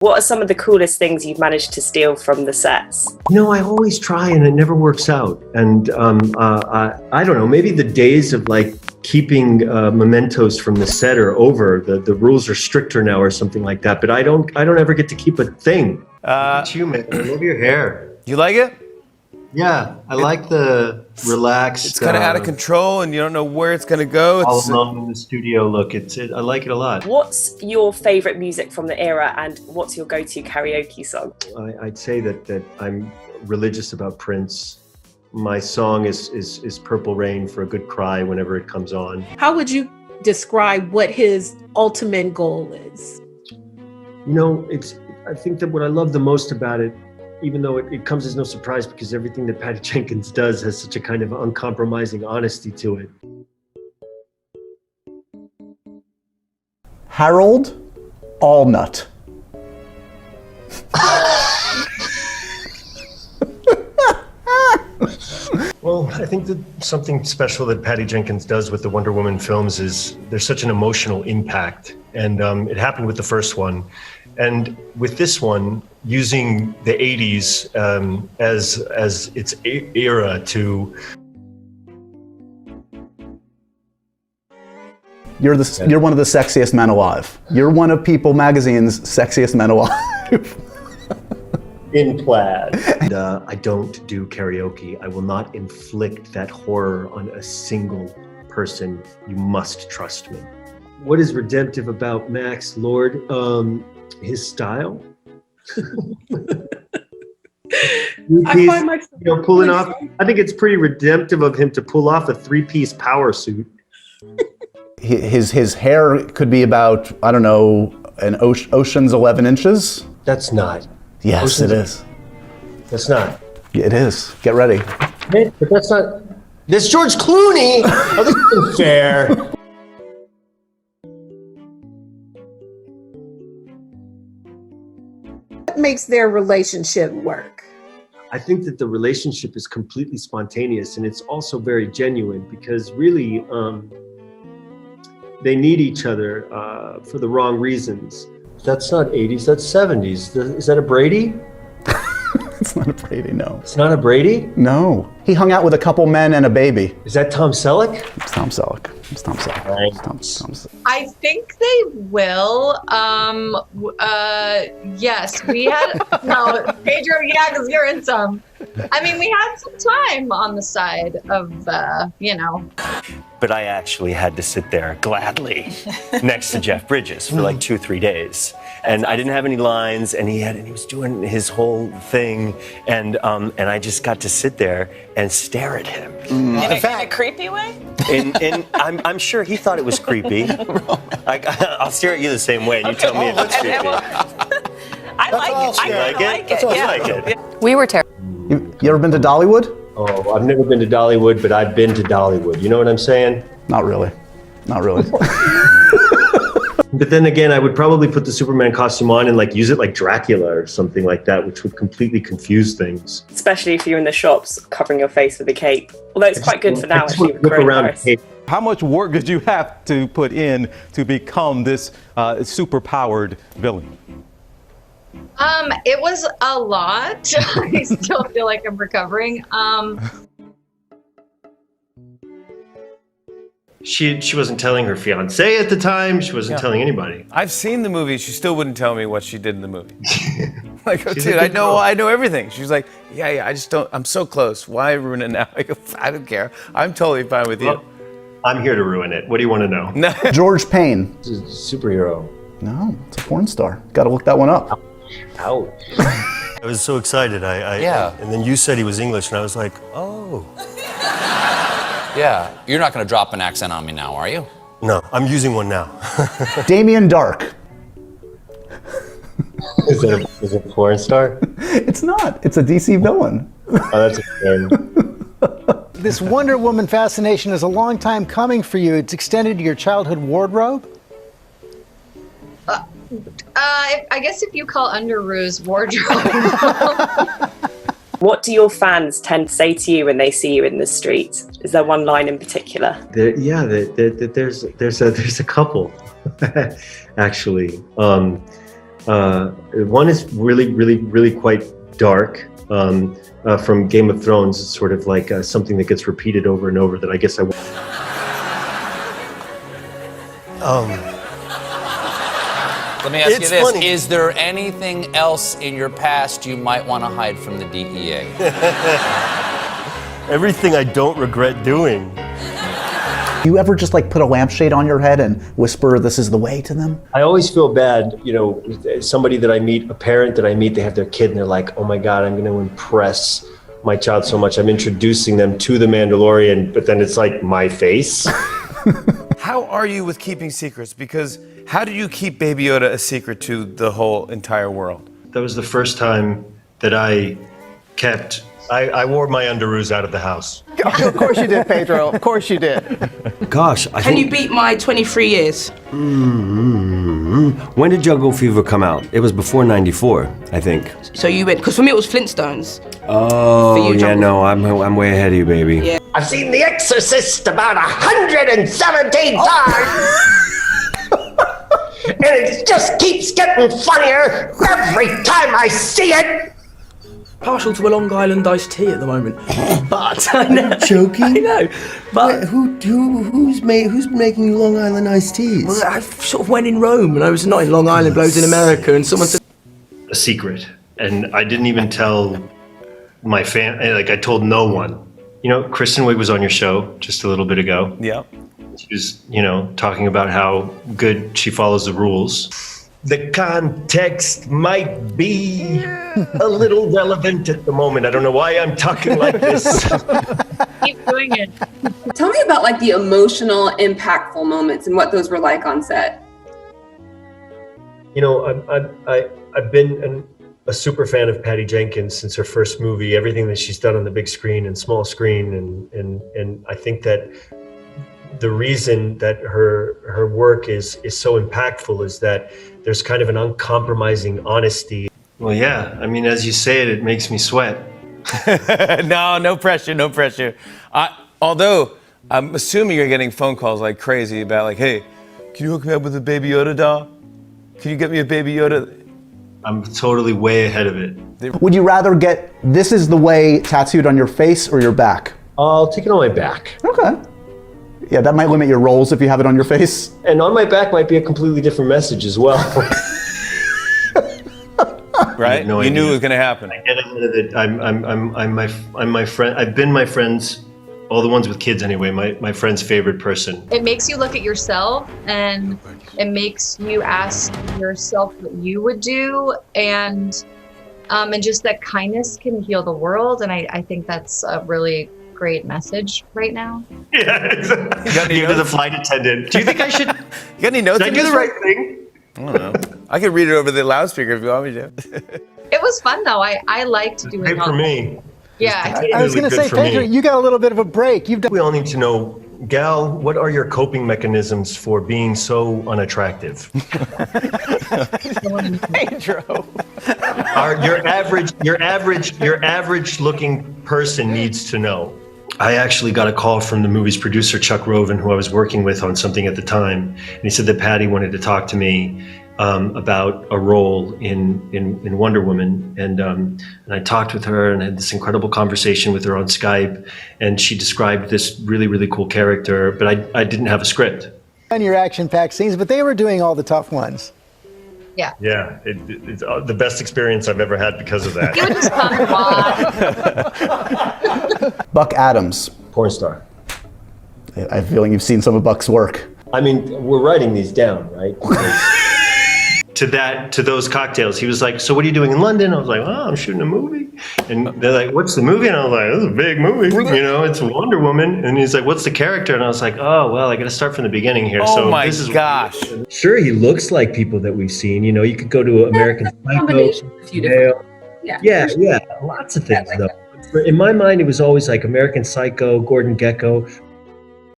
What are some of the coolest things you've managed to steal from the sets? You know, I always try and it never works out. And I don't know, maybe the days of like keeping mementos from the set are over. The rules are stricter now or something like that. But I don't ever get to keep a thing. Look at you, man. I love your hair. You like it? Yeah, I like the relaxed. It's kind of out of control, and you don't know where it's going to go. All alone in the studio look. I like it a lot. What's your favorite music from the era, and what's your go-to karaoke song? I'd say that I'm religious about Prince. My song is Purple Rain for a good cry whenever it comes on. How would you describe what his ultimate goal is? You know, I think that what I love the most about it, even though it comes as no surprise because everything that Patty Jenkins does has such a kind of uncompromising honesty to it. Harold Allnut. Well, I think that something special that Patty Jenkins does with the Wonder Woman films is there's such an emotional impact. And it happened with the first one. And with this one, using the 80s as its era to... You're one of the sexiest men alive. You're one of People Magazine's sexiest men alive. In plaid. And, I don't do karaoke. I will not inflict that horror on a single person. You must trust me. What is redemptive about Max Lord? His style. I find myself pulling off. I think it's pretty redemptive of him to pull off a three-piece power suit. His hair could be about, I don't know, an Ocean's 11 inches. That's not. Yes, it is. That's not. It is. Get ready. But that's not. This George Clooney. Oh, this isn't fair. What makes their relationship work? I think that the relationship is completely spontaneous and it's also very genuine because really they need each other for the wrong reasons. That's not 80s, that's 70s. Is that a Brady? It's not a Brady, no. It's not a Brady? No. He hung out with a couple men and a baby. Is that Tom Selleck? It's Tom Selleck. It's Tom Selleck. Right. It's Tom Selleck. I think they will. Yes, we had, no, Pedro, yeah, because you're in some. I mean, we had some time on the side of, you know. But I actually had to sit there gladly next to Jeff Bridges for like 2-3 days. And I didn't have any lines, and he was doing his whole thing, and I just got to sit there and stare at him. In a creepy way? And I'm sure he thought it was creepy. I'll stare at you the same way, and you tell me if it's creepy. I like it. I like it. We were terrible. You ever been to Dollywood? Oh, I've never been to Dollywood, but I've been to Dollywood. You know what I'm saying? Not really. Not really. But then again, I would probably put the Superman costume on and like use it like Dracula or something like that, which would completely confuse things. Especially if you're in the shops covering your face with a cape. Although it's quite good for now, actually, with whip around a coronavirus. cape. How much work did you have to put in to become this super-powered villain? It was a lot. I still feel like I'm recovering. She wasn't telling her fiance at the time. She wasn't telling anybody. I've seen the movie. She still wouldn't tell me what she did in the movie. Like, oh, dude, I know everything. She's like, yeah, I just don't. I'm so close. Why ruin it now? I go, I don't care. I'm totally fine with you. I'm here to ruin it. What do you want to know? No. George Payne. This is a superhero. No, it's a porn star. Got to look that one up. Ouch. I was so excited. And then you said he was English, and I was like, oh. Yeah, you're not going to drop an accent on me now, are you? No, I'm using one now. Damien Dark. Is it a porn star? It's not. It's a DC villain. Oh, that's a shame. This Wonder Woman fascination is a long time coming for you. It's extended to your childhood wardrobe? I guess if you call Underoos wardrobe. What do your fans tend to say to you when they see you in the street? Is there one line in particular? There's a couple, actually. One is really quite dark. From Game of Thrones, it's sort of like something that gets repeated over and over that I guess I. Let me ask you It's this. funny. Is there anything else in your past you might want to hide from the DEA? Everything I don't regret doing. You ever just like put a lampshade on your head and whisper, "This is the way" to them? I always feel bad, somebody that I meet, a parent that I meet, they have their kid and they're like, oh my God, I'm going to impress my child so much. I'm introducing them to the Mandalorian, but then it's like my face. How are you with keeping secrets? Because how do you keep Baby Yoda a secret to the whole entire world? That was the first time that I I wore my underoos out of the house. Of course you did, Pedro. Of course you did. Gosh, Can you beat my 23 years? When did Jungle Fever come out? It was before '94, I think. So you win, because for me it was Flintstones. Oh, For you, yeah, Jungle no, I'm way ahead of you, baby. Yeah. I've seen The Exorcist about 117 times. And it just keeps getting funnier every time I see it. Partial to a Long Island iced tea at the moment. But I know. Joking? I know. But Who's making you Long Island iced teas? well, I sort of went in Rome and I was not in Long Island, but I was in America, and someone said A secret. And I didn't even tell my I told no one. Kristen Wiig was on your show just a little bit ago. Yeah. She was, talking about how good she follows the rules. The context might be a little relevant at the moment. I don't know why I'm talking like this. Keep doing it. Tell me about like the emotional, impactful moments and what those were like on set. I've been a super fan of Patty Jenkins since her first movie. Everything that she's done on the big screen and small screen, and I think that the reason that her work is so impactful is that there's kind of an uncompromising honesty. Well, yeah. I mean, as you say it, it makes me sweat. No pressure, no pressure. Although, I'm assuming you're getting phone calls like crazy about like, hey, can you hook me up with a Baby Yoda doll? Can you get me a Baby Yoda? I'm totally way ahead of it. Would you rather get "This is the way" tattooed on your face or your back? I'll take it on my back. Okay. Yeah, that might limit your roles if you have it on your face. And on my back might be a completely different message as well. Right? No you idea. knew it was going to happen. I get ahead of it. I'm my friend. I've been my friends, all the ones with kids anyway, my friend's favorite person. It makes you look at yourself, and it makes you ask yourself what you would do, and just that kindness can heal the world. And I think that's a really great message right now. Yeah, exactly. You're the flight attendant. Do you think I should? You got any notes? Did I do the right thing? I don't know. I could read it over the loudspeaker if you want me to. It was fun though. I liked doing Great for me. Yeah. I was going to say, Pedro, you got a little bit of a break. We all need to know, Gal, what are your coping mechanisms for being so unattractive? Pedro. Your average looking person needs to know. I actually got a call from the movie's producer, Chuck Roven, who I was working with on something at the time. And he said that Patty wanted to talk to me about a role in Wonder Woman. And I talked with her and had this incredible conversation with her on Skype. And she described this really, really cool character, but I didn't have a script. On your action-packed scenes, but they were doing all the tough ones. Yeah. Yeah, it's the best experience I've ever had because of that. You would just come and watch. Buck Adams. Porn star. I have a feeling you've seen some of Buck's work. I mean, we're writing these down, right? To those cocktails, he was like, so what are you doing in London? I was like, oh, I'm shooting a movie. And they're like, what's the movie? And I was like, this is a big movie, it's Wonder Woman. And he's like, what's the character? And I was like, oh, well, I got to start from the beginning here. Oh so my this is gosh. Sure, he looks like people that we've seen. You could go to American Psycho. Yeah, lots of things though. In my mind, it was always like American Psycho, Gordon Gekko.